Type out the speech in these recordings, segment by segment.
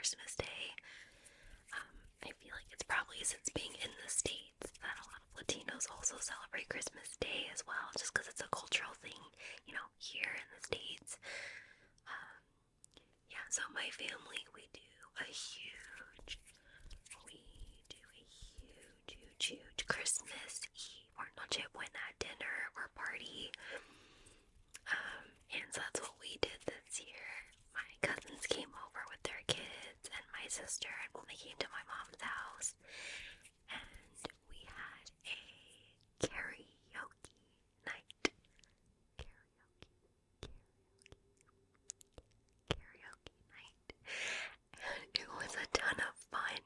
Christmas Day. I feel like it's probably since being in the States that a lot of Latinos also celebrate Christmas Day as well, just because it's a cultural thing, here in the States. Um, yeah, so my family, we do a huge Christmas Eve or Noche Buena dinner or party. And so that's what we did this year. My cousins came over with their kids and my sister, and they came to my mom's house, and we had a karaoke night. Karaoke night. And it was a ton of fun.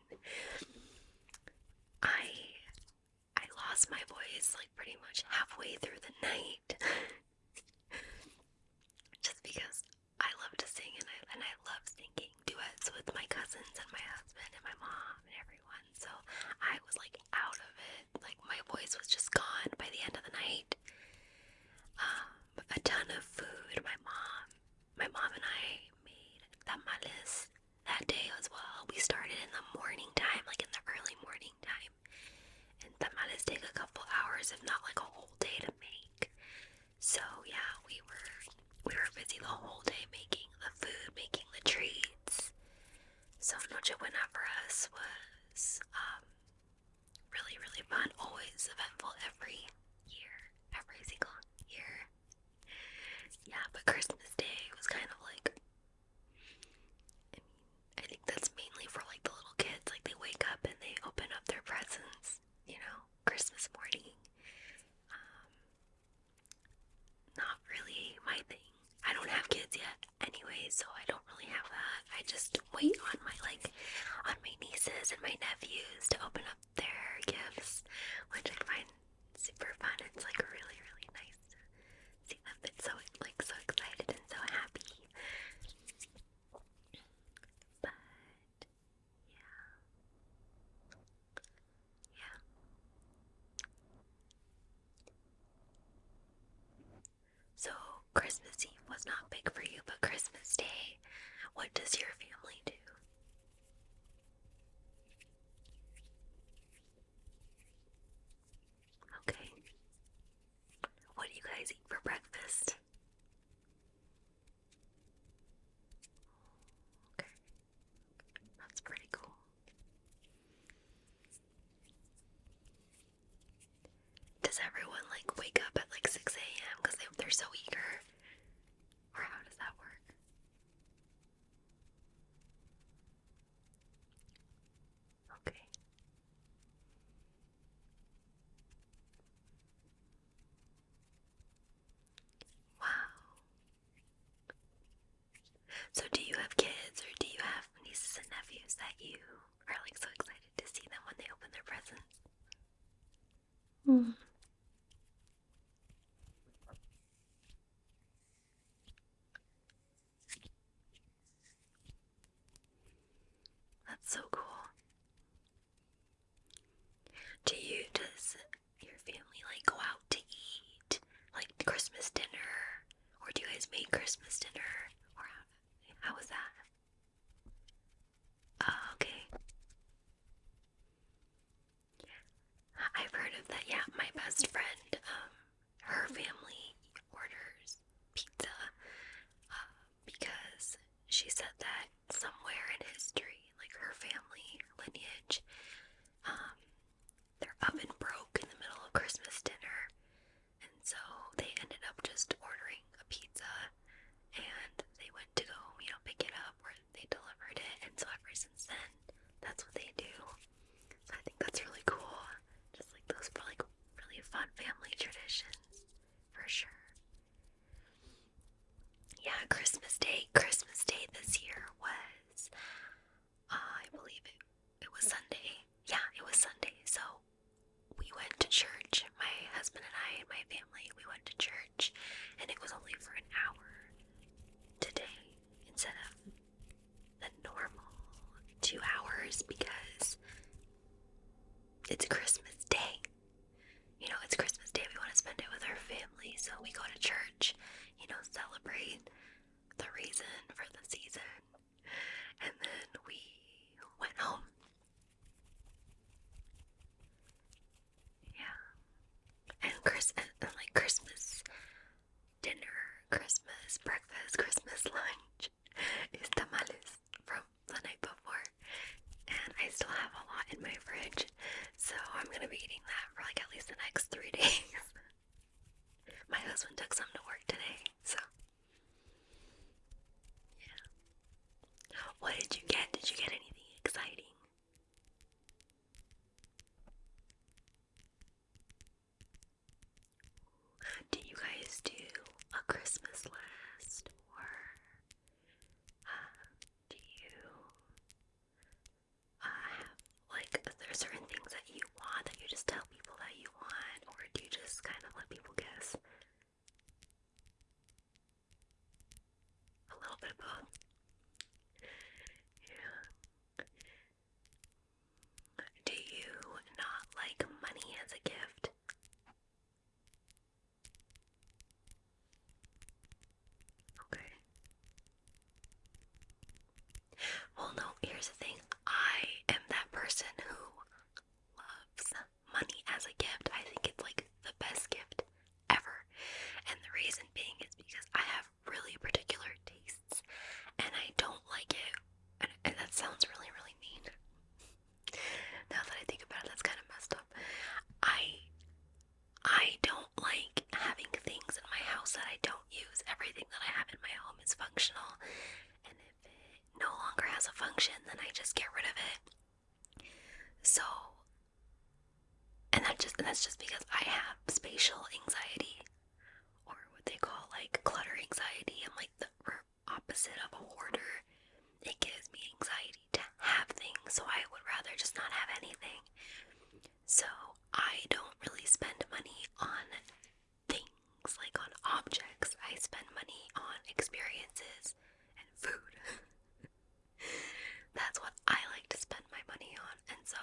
I lost my voice like pretty much halfway through the night. Just because I love to sing and I love singing duets with my cousins and my husband and my mom and everyone. So I was like out of it. Like my voice was just gone by the end of the night. A ton of food. My mom and I made tamales that day as well. We started in the morning time, like in the early morning time. And tamales take a couple hours, if not like a whole day to make. So yeah, we were busy the whole day making the food, making the treats. So Noche Buena for us was really fun. Always eventful every single year. Yeah, but Christmas Day was kind of like, I think that's mainly for like the little kids. Like they wake up and they open up their presents, Christmas morning. Not really my thing. I don't have kids yet anyway, so I don't really have that. I just wait on my nieces and my nephews to open up their gifts, which I find super fun. It's like really nice to see them get so excited and so happy. But yeah. So Christmas Eve was not big for you, but Christmas Day, what does your family do? Okay. What do you guys eat for breakfast? Okay. That's pretty cool. Does everyone like wake up at like 6 a.m. because they're so eager? Or how does that work? Okay. Wow. So do you have kids or do you have nieces and nephews that you are like so excited to see them when they open their presents? Mm. That's so cool. Does your family like go out to eat like Christmas dinner? Or do you guys make Christmas dinner? Or how is that? Okay. I've heard of that. Yeah, my best friend, her family orders pizza because she said that somewhere in history, like her family lineage, their oven broke in the middle of Christmas dinner, and so they ended up just ordering a pizza, and they went to go, pick it up, or they delivered it, and so ever since then, that's what they do. So I think that's really cool. Just like those like really fun family traditions, for sure. Yeah, Christmas Day. Christmas Day this year was, I believe it was Sunday. Yeah, it was Sunday. So we went to church. My husband and I and my family, we went to church, and it was only for an hour today instead of the normal 2 hours because it's Christmas Day. It's Christmas Day. We want to spend it with our family, so we go to church, celebrate the reason for the season. And then we be eating that for like at least the next 3 days. My husband took some to work today, so yeah. What did you get? Did you get anything exciting? Did you guys do a Christmas list, or do you have like, is there certain things that you want that you just tell people that you want, or do you just kind of let people guess? A little bit of both. Yeah. Do you not like money as a gift? Okay. Well, no, here's the thing. I am that person who loves money as a gift. I think it's like the best gift ever. And the reason being is because I have really particular tastes and I don't like it. And that sounds really, really mean. Now that I think about it, that's kind of messed up. I don't like having things in my house that I don't use. Everything that I have in my home is functional. And if it no longer has a function, then I just get rid of it. So, and that's just because I have spatial anxiety, or what they call like clutter anxiety. I'm like the opposite of a hoarder. It gives me anxiety to have things, so I would rather just not have anything. So I don't really spend money on things, like on objects. I spend money on experiences and food. That's what I like to spend my money on. And so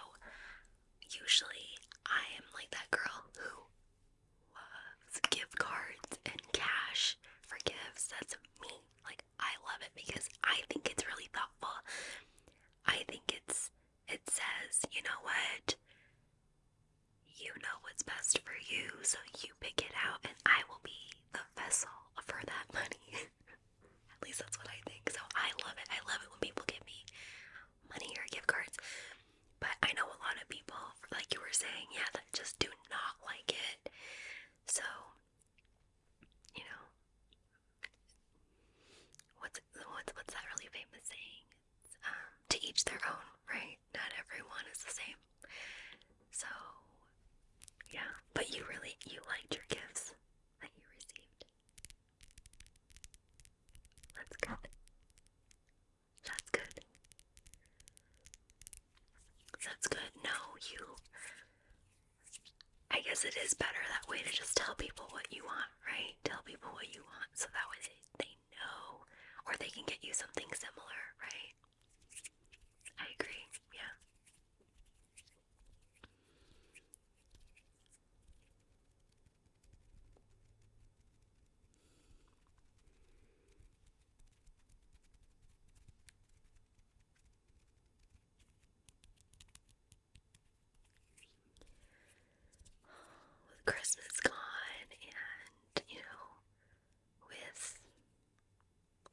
usually I am like that girl who loves gift cards and cash for gifts. That's me. Like, I love it because I think it's really thoughtful. I think it says, you know what? You know what's best for you, so you pick it out and I will be the vessel for that money. At least that's what I think. So I love it. I love it when people give me money or gift cards. But I know a lot of people, like you were saying, yeah, that just do not like it. So, you know, what's that really famous saying? It's, to each their own, right? Not everyone is the same. So, yeah. But you liked your gifts that you received. That's good. That's good. That's good. No, I guess it is better that way, to just tell people what you want, right? Tell people what you want so that way they know, or they can get you something similar, right? I agree, yeah. With Christmas gone and, with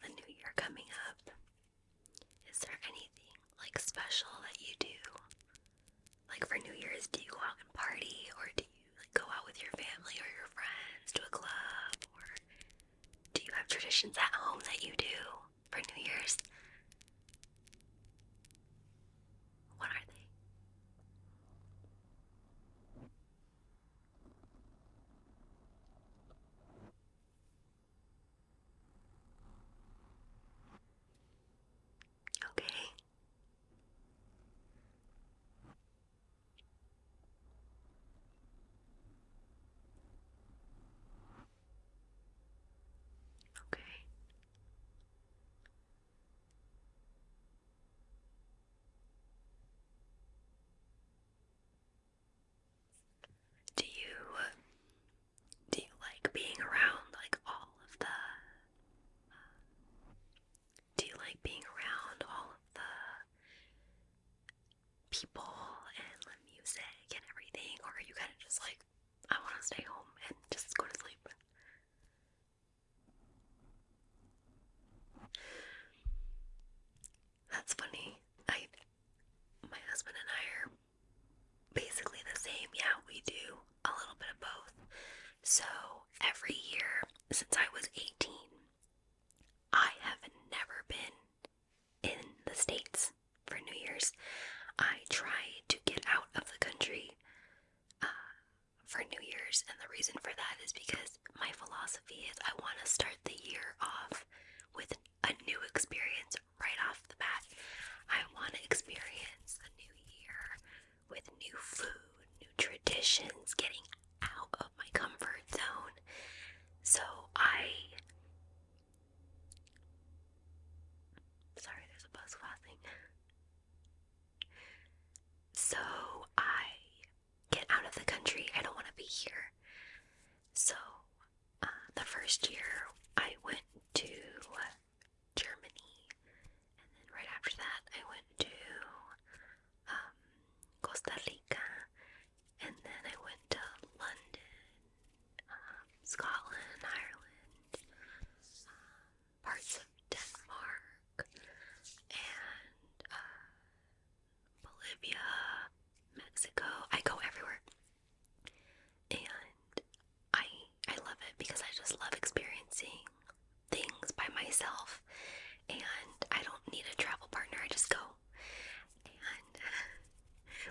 the new year coming up, is there anything like special that you do? Like for New Year's, do you go out and party, or do you like go out with your family or your friends to a club, or do you have traditions at home that you do for New Year's? What are they? Okay. Okay. years. And the reason for that is because my philosophy is I want to start the year off with a new experience right off the bat. I want to experience the new year with new food, new traditions, getting out of my comfort zone. So sorry, there's a bus passing. So I get out of the country. I don't want to be here. So the first year I went to Germany, and then right after that I went to Costa Rica, and then I went to London, Scotland, Ireland, parts of Denmark, and Bolivia, Mexico. I go everywhere, and I love it because I just love experiencing things by myself, and I don't need a travel partner. I just go. And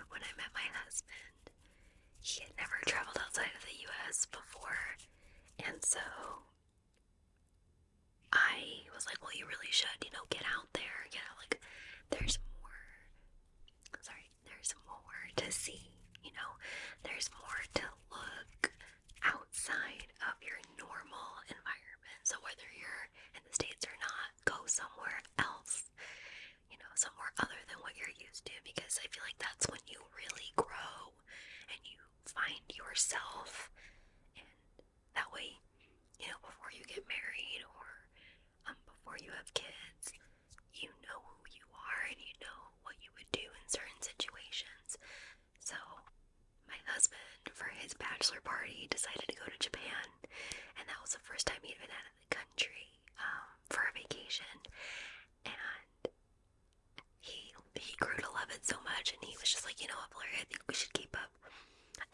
when I met my husband, he had never traveled outside of the US before, and so I was like, well, you really should, get out there, there's more to see, there's more to look outside of your normal environment. So whether you're in the States or not, go somewhere else, somewhere other than what you're used to, because I feel like that's when you really grow and you find yourself. And that way, before you get married or before you have kids, you know who you are and you know what you would do in certain situations. So my husband, for his bachelor party, decided to go to Japan, and that was the first time he'd been out of the country for a vacation. And he grew to love it so much, and he was just like, Valeria, I think we should keep up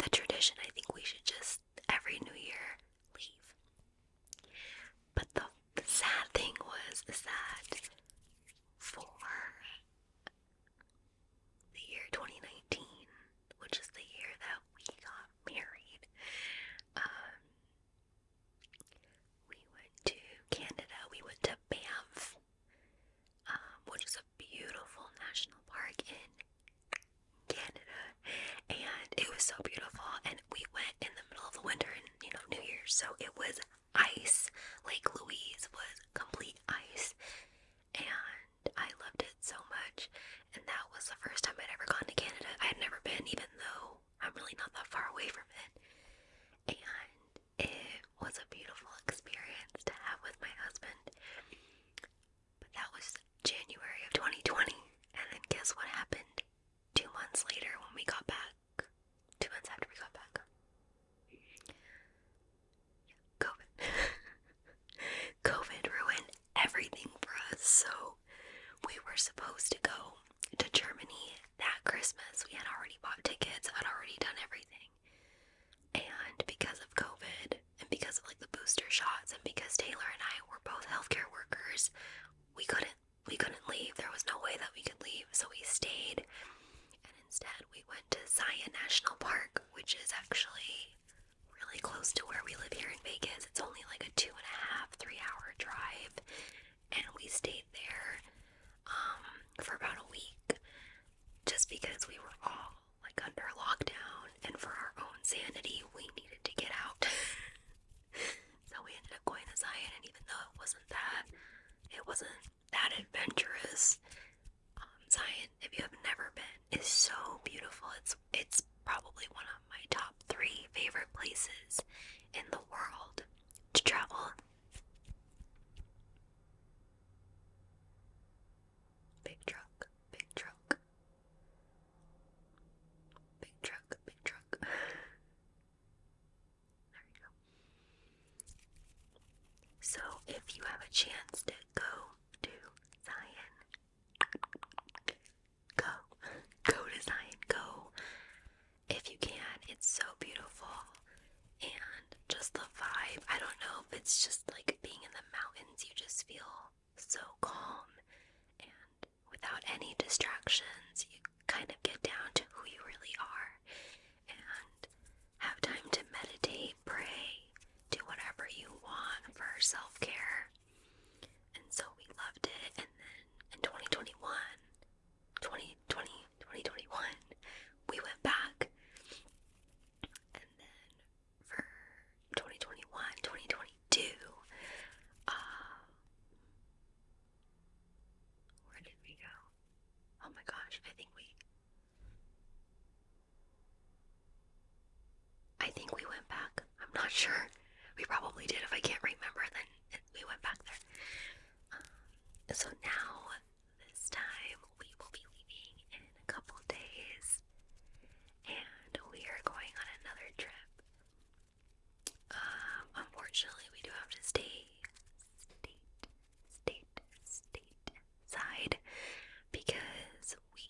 the tradition. I think we should just every New Year leave. But the sad thing was that for the year 2019, which is the year that we got married, we went to Canada. We went to Banff, which is a beautiful national park in Canada, and it was so beautiful. And we went in the middle of the winter and New Year's, so it was ice. Lake Louise was complete ice, and I loved it so much. And that was the first time I'd ever gone to Canada. I had never been, even though I'm really not that far away from it. And it was a beautiful experience to have with my husband. But that was January of 2020. And then guess what happened 2 months later when we got back? 2 months after we got back. COVID. COVID ruined everything for us. So we were supposed to go to Germany that Christmas. We had already bought tickets, had already done everything. And because of COVID, and because of the booster shots, and because Taylor and I were both healthcare workers, we couldn't leave. There was no way that we could leave, so we stayed. And instead we went to Zion National Park, which is actually really close to where we live here in Vegas. It's only like a 2.5, 3-hour drive, and we stayed there for about a week, just because we were all under lockdown, and for our own sanity, we needed to get out. So we ended up going to Zion, and even though it wasn't that adventurous, Zion, if you have never been, is so beautiful. It's probably one of my top 3 favorite places in the world to travel. Big truck, big truck. Big truck, big truck. There we go. So if you have a chance to go to Zion, go to Zion, go if you can. It's so beautiful, and just the vibe. I don't know if it's just being in the mountains, you just feel so calm, and without any distractions, you kind of get down to who you really are and have time to meditate not sure. We probably did. If I can't remember, then we went back there. So now, this time, we will be leaving in a couple days, and we are going on another trip. Unfortunately, we do have to stay stateside because we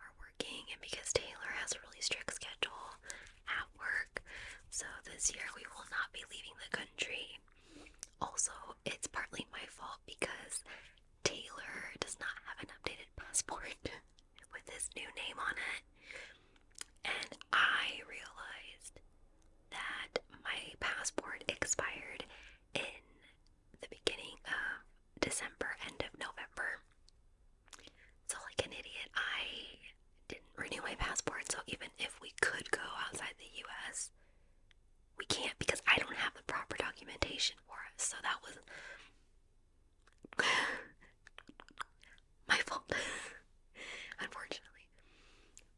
are working and because Taylor has a really strict schedule at work. So this year we will not be leaving the country. Also, it's partly my fault because Taylor does not have an updated passport with his new name on it. And I realized that my passport expired in the beginning of December, end of November. So like an idiot, I didn't renew my passport, so even if we could go outside the US, we can't because I don't have the proper documentation for us. So that was my fault, unfortunately.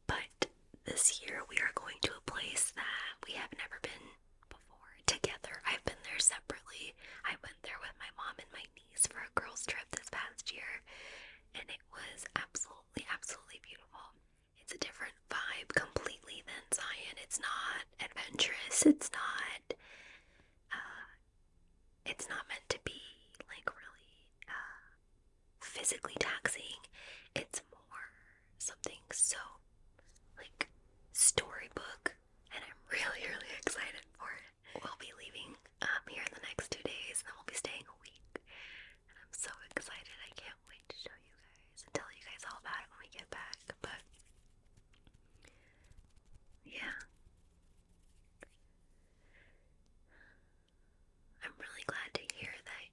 But this year we are going to a place that we have never been before together. I've been there separately. I went there with my mom and my niece for a girls' trip this past year, and it was absolutely beautiful. It's a different vibe completely than Zion. It's not adventurous. It's not meant to be like really physically taxing. It's more something so like storybook, and I'm really excited for it. We'll be leaving here in the next 2 days, and then we'll be staying a week. And I'm so excited. I can't wait to show you guys and tell you guys all about it when we get back. But yeah, I'm really glad to hear that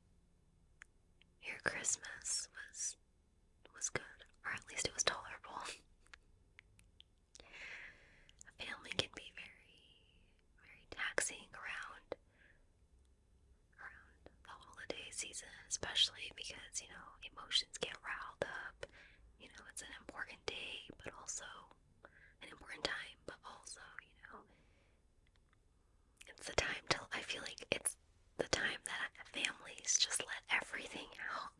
your Christmas was good, or at least it was tolerable. A family can be very taxing around the holiday season, especially because, emotions get riled up. It's an important day, but also an important time, but also, it's the time to, I feel like it's the time that families just let everything out.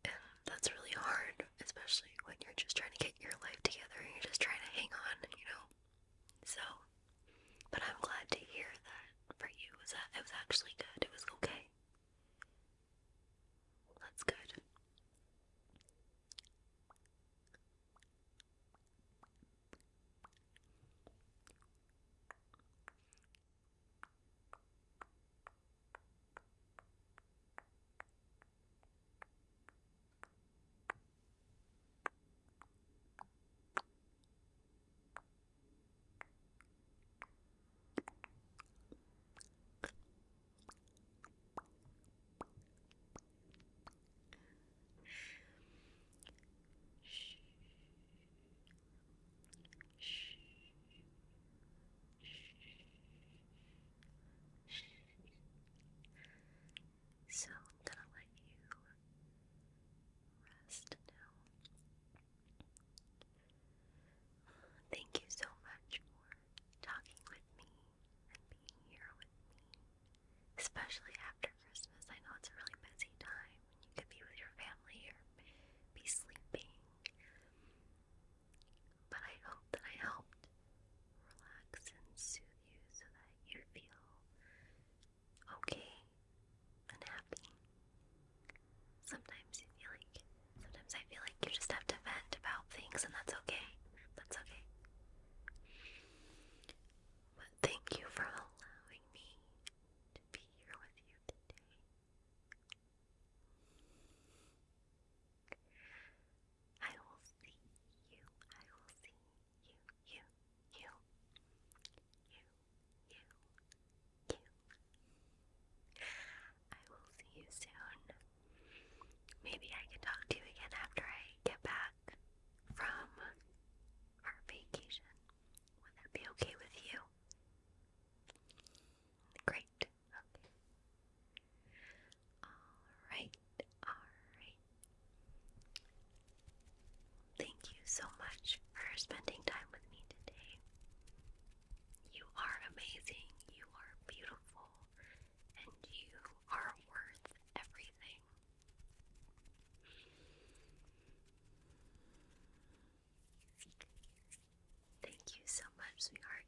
And that's really hard, especially when you're just trying to get your life together and you're just trying to hang on, So, but I'm glad to hear that for you, it was actually good. It was okay. sweetheart.